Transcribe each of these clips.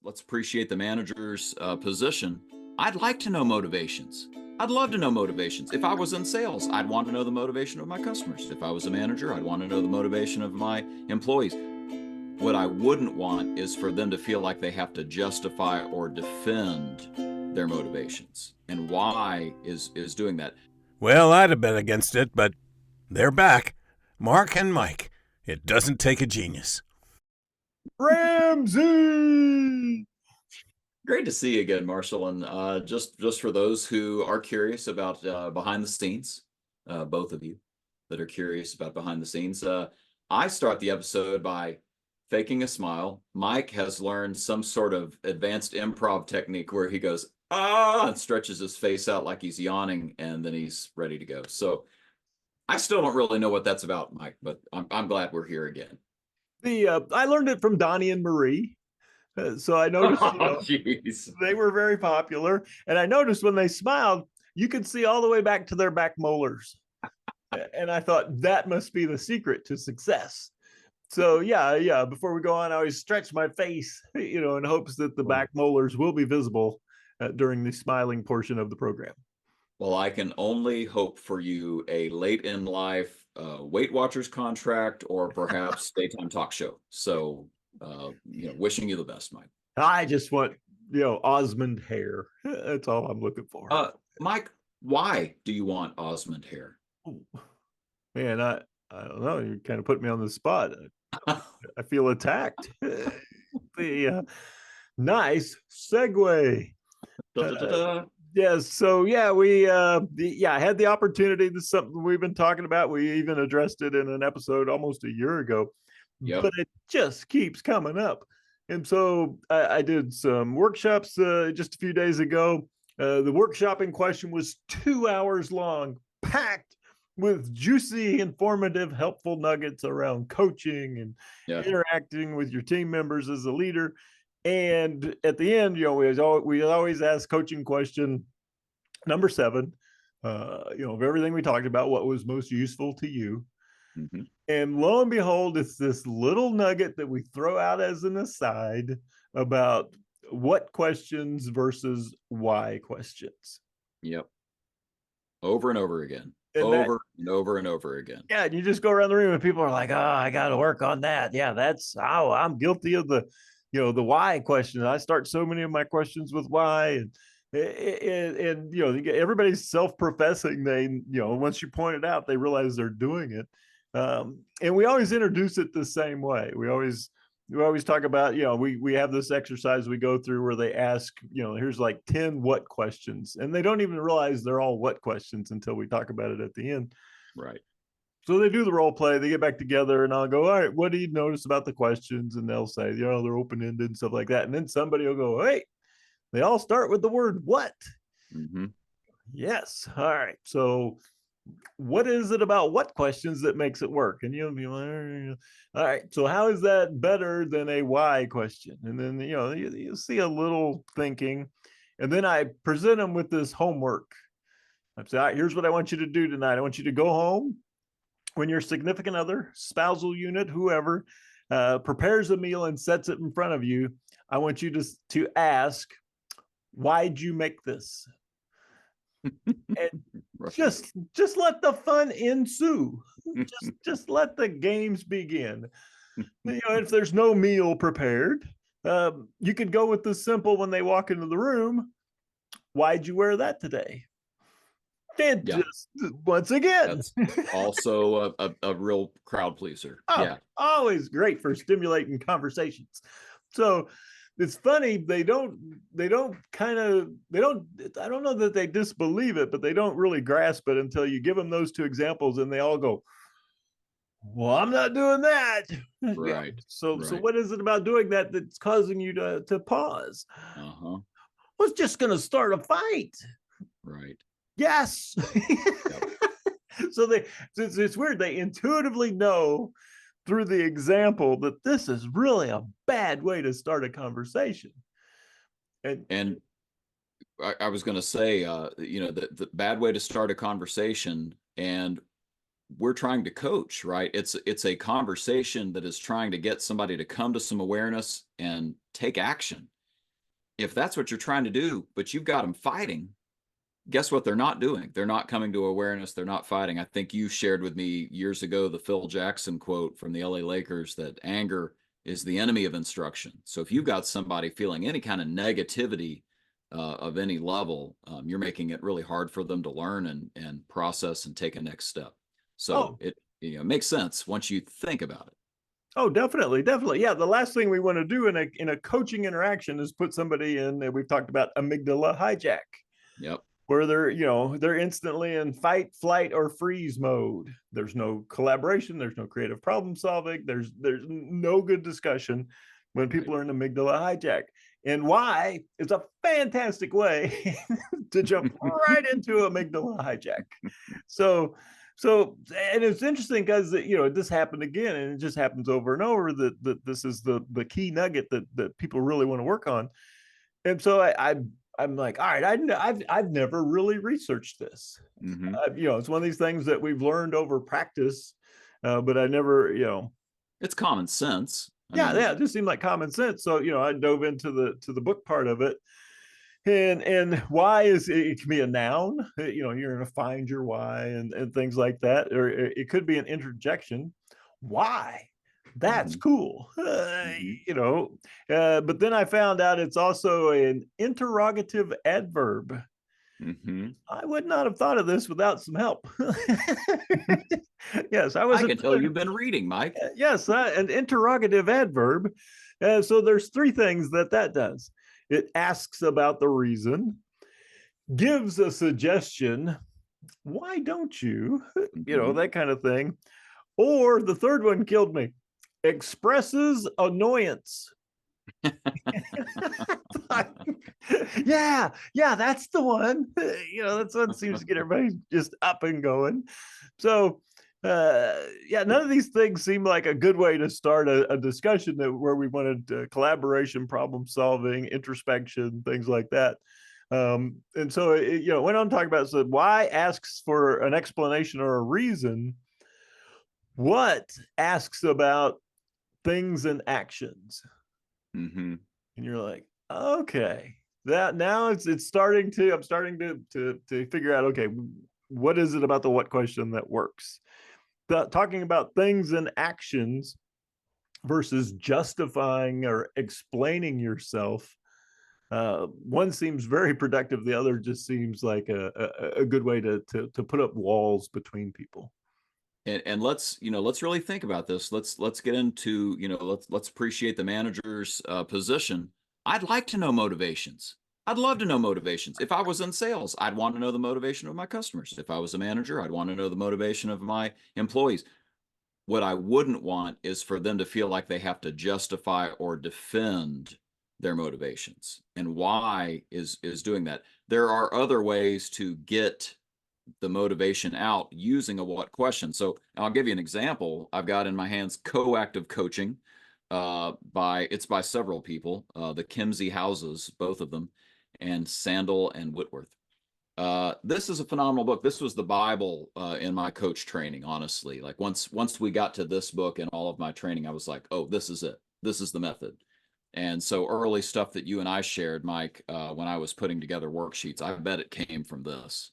let's appreciate the manager's position. I'd like to know motivations. I'd love to know motivations. If I was in sales, I'd want to know the motivation of my customers. If I was a manager, I'd want to know the motivation of my employees. What I wouldn't want is for them to feel like they have to justify or defend their motivations. And why is doing that. Well, I'd have been against it, but they're back. Mark and Mike. It doesn't take a genius. Ramsey! Great to see you again, Marshall. And just for those who are curious about behind the scenes, both of you that are curious about behind the scenes, I start the episode by faking a smile. Mike has learned some sort of advanced improv technique where he goes, and stretches his face out like he's yawning, and then he's ready to go. So I still don't really know what that's about, Mike, but I'm glad we're here again. I learned it from Donnie and Marie. So I noticed they were very popular. And I noticed when they smiled, you could see all the way back to their back molars. And I thought that must be the secret to success. So yeah. Before we go on, I always stretch my face, in hopes that the back molars will be visible during the smiling portion of the program. Well, I can only hope for you a late in life Weight Watchers contract or perhaps daytime talk show. So, wishing you the best, Mike. I just want, Osmond hair. That's all I'm looking for. Mike, why do you want Osmond hair? Man, I don't know. You kind of put me on the spot. I feel attacked. The nice segue. Yes. So we I had the opportunity. This is something we've been talking about. We even addressed it in an episode almost a year ago. Yep. But it just keeps coming up. And so I did some workshops just a few days ago. The workshop in question was 2 hours long, packed with juicy, informative, helpful nuggets around coaching and interacting with your team members as a leader. And at the end, we always ask coaching question number 7, of everything we talked about, what was most useful to you? Mm-hmm. And lo and behold, it's this little nugget that we throw out as an aside about what questions versus why questions. Yep. Over and over again. Over and over again. Yeah, and you just go around the room and people are like, "Oh, I got to work on that." Yeah, I'm guilty of the why question. I start so many of my questions with why, and everybody's self-professing. They once you point it out, they realize they're doing it, and we always introduce it the same way. We always talk about we have this exercise we go through where they ask here's like 10 what questions, and they don't even realize they're all what questions until we talk about it at the end. Right. So they do the role play, they get back together, and I'll go, all right, what do you notice about the questions? And they'll say, they're open-ended and stuff like that. And then somebody will go, hey, they all start with the word what? Mm-hmm. Yes. All right. So what is it about what questions that makes it work? And you'll be like, all right, so how is that better than a why question? And then, you see a little thinking, and then I present them with this homework. I say, all right, here's what I want you to do tonight. I want you to go home when your significant other, spousal unit, whoever, prepares a meal and sets it in front of you. I want you to ask, why'd you make this? And just let the fun ensue. just let the games begin. If there's no meal prepared, you could go with the simple when they walk into the room. Why'd you wear that today? And just once again, that's also a real crowd pleaser. Always great for stimulating conversations. So it's funny, I don't know that they disbelieve it, but they don't really grasp it until you give them those 2 examples, and they all go, well, I'm not doing that. Right. So what is it about doing that that's causing you to pause? Well, it's just going to start a fight. Right. Yes. So it's weird. They intuitively know through the example that this is really a bad way to start a conversation. And I was going to say, the bad way to start a conversation, and we're trying to coach, right? It's a conversation that is trying to get somebody to come to some awareness and take action. if that's what you're trying to do, but you've got them fighting, guess what they're not doing? They're not coming to awareness. They're not fighting. I think you shared with me years ago the Phil Jackson quote from the LA Lakers that anger is the enemy of instruction. So if you've got somebody feeling any kind of negativity of any level, you're making it really hard for them to learn and process and take a next step. So it makes sense once you think about it. Oh, definitely, definitely. Yeah, the last thing we want to do in a coaching interaction is put somebody in. We've talked about amygdala hijack. Yep. Where they're instantly in fight, flight, or freeze mode. There's no collaboration. There's no creative problem solving. There's no good discussion when people are in amygdala hijack. And why is a fantastic way to jump right into amygdala hijack. So, and it's interesting because this happened again, and it just happens over and over. That this is the key nugget that people really want to work on. And so I'm like, all right, I've never really researched this. Mm-hmm. It's one of these things that we've learned over practice, but I never, it's common sense. It just seemed like common sense. So I dove into the book part of it, and why is it can be a noun. You're gonna find your why and things like that, or it could be an interjection. Why? That's cool. But then I found out it's also an interrogative adverb. I would not have thought of this without some help. Yes, I can tell you've been reading, Mike. Yes, an interrogative adverb. So there's three things that does. It asks about the reason, gives a suggestion, why don't you? That kind of thing. Or the third one killed me. Expresses annoyance. yeah, that's the one. That's one seems to get everybody just up and going. So none of these things seem like a good way to start a discussion where we wanted collaboration, problem solving, introspection, things like that. And so it went on talking about, so why asks for an explanation or a reason. What asks about things and actions. And you're like, okay, that now it's starting to, I'm starting to figure out, okay, what is it about the what question that works? Talking about things and actions versus justifying or explaining yourself. One seems very productive. The other just seems like a good way to put up walls between people. And let's really think about this. Let's get into, let's appreciate the manager's position. I'd like to know motivations. I'd love to know motivations. If I was in sales, I'd want to know the motivation of my customers. If I was a manager, I'd want to know the motivation of my employees. What I wouldn't want is for them to feel like they have to justify or defend their motivations. And why is doing that. There are other ways to get the motivation out using a what question. So I'll give you an example. I've got in my hands Coactive Coaching by several people, the Kimsey Houses, both of them, and Sandel and Whitworth. This is a phenomenal book. This was the Bible in my coach training, honestly. Like once we got to this book and all of my training, I was like, oh, this is it. This is the method. And so early stuff that you and I shared, Mike, when I was putting together worksheets, I bet it came from this.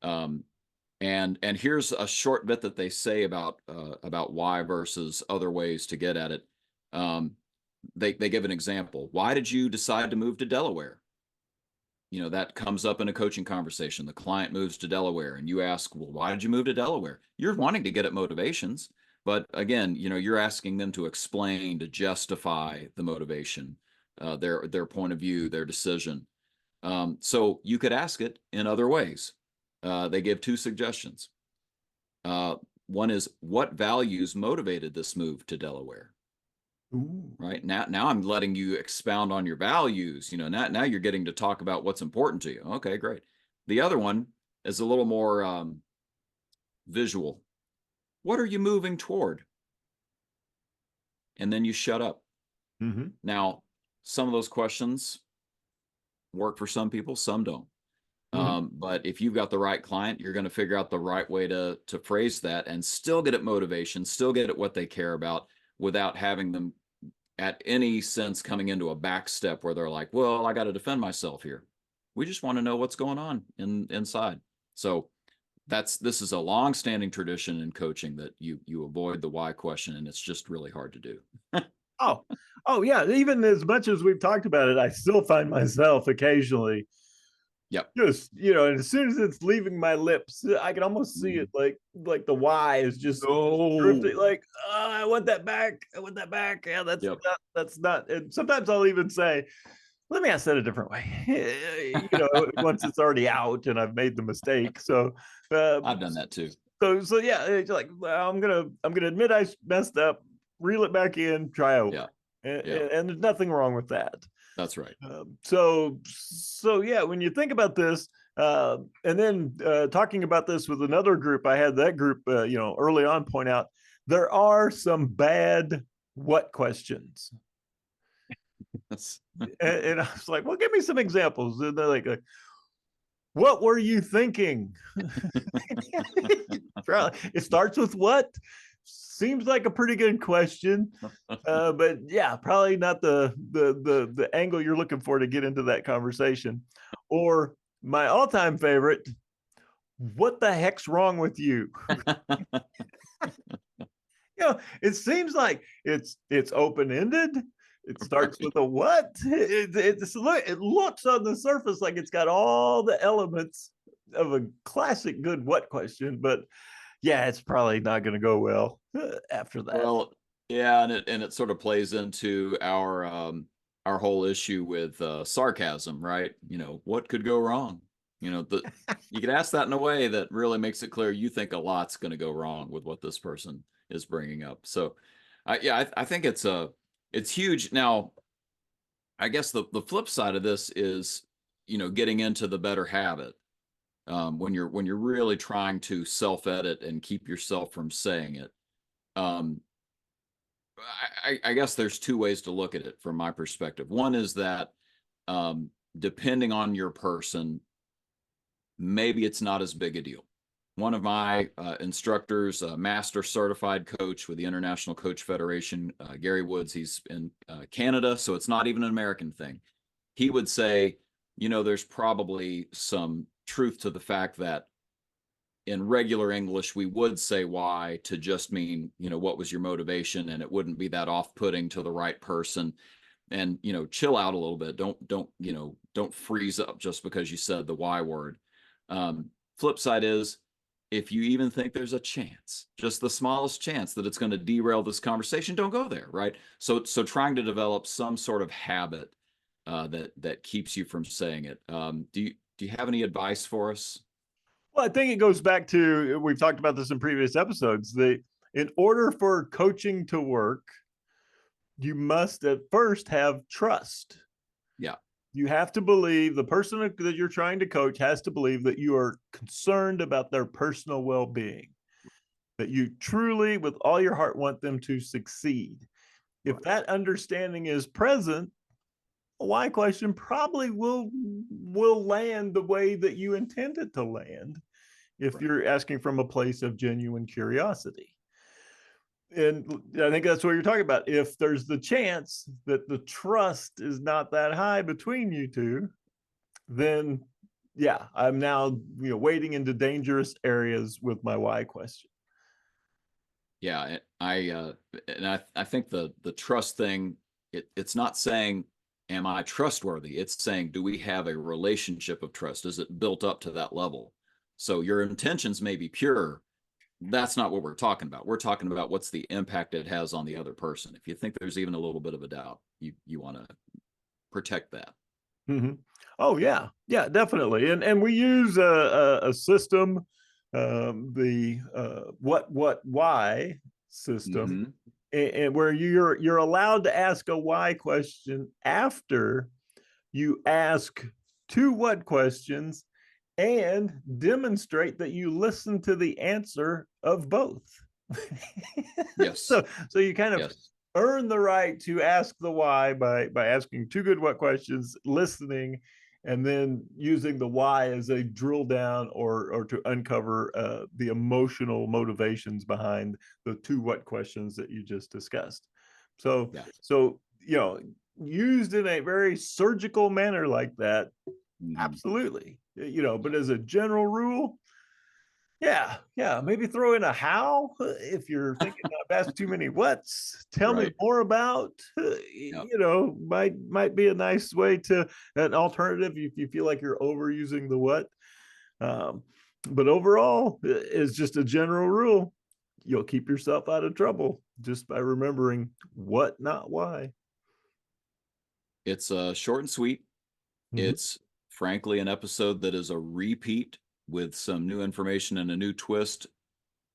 And here's a short bit that they say about why versus other ways to get at it. They give an example. Why did you decide to move to Delaware? That comes up in a coaching conversation. The client moves to Delaware and you ask, well, why did you move to Delaware? You're wanting to get at motivations, but again, you're asking them to explain, to justify the motivation, their point of view, their decision. So you could ask it in other ways. They give two suggestions. One is, what values motivated this move to Delaware? Ooh. Right now I'm letting you expound on your values. Now you're getting to talk about what's important to you. Okay, great. The other one is a little more visual. What are you moving toward? And then you shut up. Now, some of those questions work for some people, some don't. But if you've got the right client, you're going to figure out the right way to phrase that and still get at motivation, still get at what they care about without having them at any sense coming into a back step where they're like, well, I got to defend myself here. We just want to know what's going on inside. So this is a long-standing tradition in coaching that you avoid the why question, and it's just really hard to do. Oh yeah. Even as much as we've talked about it, I still find myself occasionally Yep. just, and as soon as it's leaving my lips, I can almost see it like the why is just drifting, like, oh, I want that back. I want that back. Yeah, that's not. And sometimes I'll even say, let me ask that a different way. Once it's already out and I've made the mistake. So I've done that too. So yeah, it's like, well, I'm gonna admit I messed up, reel it back in, try over. Yeah. And there's nothing wrong with that. That's right. So yeah, when you think about this, and then talking about this with another group, I had that group, early on point out there are some bad what questions. And I was like, well, give me some examples. And they're like, what were you thinking? It starts with what? Seems like a pretty good question, but yeah, probably not the angle you're looking for to get into that conversation. Or my all-time favorite, what the heck's wrong with you? It seems like it's open-ended. It starts with a what? It looks on the surface like it's got all the elements of a classic good what question, but yeah, it's probably not going to go well after that. Well, yeah, and it sort of plays into our whole issue with sarcasm, right? What could go wrong? You could ask that in a way that really makes it clear you think a lot's going to go wrong with what this person is bringing up. So, I think it's huge. Now, I guess the flip side of this is, getting into the better habit. When you're really trying to self-edit and keep yourself from saying it. I guess there's two ways to look at it from my perspective. One is that depending on your person, maybe it's not as big a deal. One of my instructors, a master certified coach with the International Coach Federation, Gary Woods, he's in Canada, so it's not even an American thing. He would say, there's probably some truth to the fact that in regular English, we would say why to just mean, what was your motivation? And it wouldn't be that off-putting to the right person. And, chill out a little bit. Don't freeze up just because you said the why word. Flip side is, if you even think there's a chance, just the smallest chance that it's going to derail this conversation, don't go there, right? So trying to develop some sort of habit that keeps you from saying it. Do you have any advice for us? Well, I think it goes back to, we've talked about this in previous episodes, in order for coaching to work, you must at first have trust. Yeah. You have to believe, the person that you're trying to coach has to believe that you are concerned about their personal well-being, that you truly, with all your heart, want them to succeed. If that understanding is present, a why question probably will land the way that you intend it to land if you're asking from a place of genuine curiosity. And I think that's what you're talking about. If there's the chance that the trust is not that high between you two, then yeah, I'm now wading into dangerous areas with my why question. Yeah, I think the trust thing, it's not saying, am I trustworthy? It's saying, do we have a relationship of trust? Is it built up to that level? So your intentions may be pure. That's not what we're talking about. We're talking about what's the impact it has on the other person. If you think there's even a little bit of a doubt, you want to protect that. Mm-hmm. Oh yeah, definitely. And we use a system, the what why system, and where you're allowed to ask a why question after you ask two what questions and demonstrate that you listen to the answer of both. Yes. So you kind of earn the right to ask the why by asking two good what questions, listening, and then using the why as a drill down or to uncover the emotional motivations behind the two what questions that you just discussed. So used in a very surgical manner like that, Mhm. absolutely. But as a general rule, yeah, maybe throw in a how if you're thinking not ask too many whats. Tell me Right. more about, Yep. might be a nice way to an alternative if you feel like you're overusing the what. Um, but overall, is just a general rule. You'll keep yourself out of trouble just by remembering what, not why. It's short and sweet. Mhm. It's frankly an episode that is a repeat with some new information and a new twist.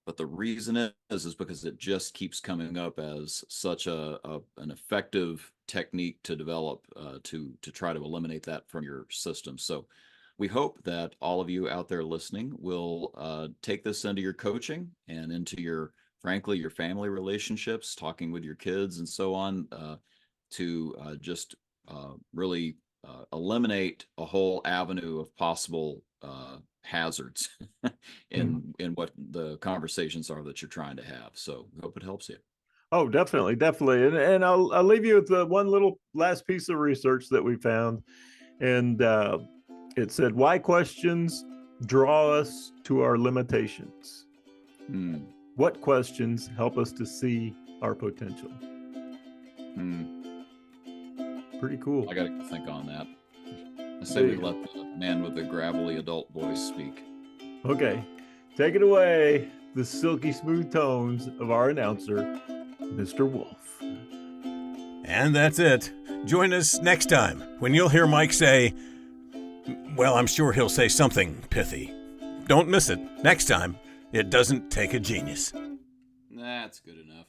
But the reason is because it just keeps coming up as such an effective technique to develop to try to eliminate that from your system. So we hope that all of you out there listening will take this into your coaching and into frankly, your family relationships, talking with your kids and so on, to just really eliminate a whole avenue of possible hazards in what the conversations are that you're trying to have. So we hope it helps you. Oh, definitely, definitely. And I'll leave you with the one little last piece of research that we found. And it said, why questions draw us to our limitations? Hmm. What questions help us to see our potential? Pretty cool. I got to think on that. I say we let the man with the gravelly adult voice speak. Okay, take it away. The silky smooth tones of our announcer, Mr. Wolf. And that's it. Join us next time when you'll hear Mike say, well, I'm sure he'll say something pithy. Don't miss it. Next time, it doesn't take a genius. That's good enough.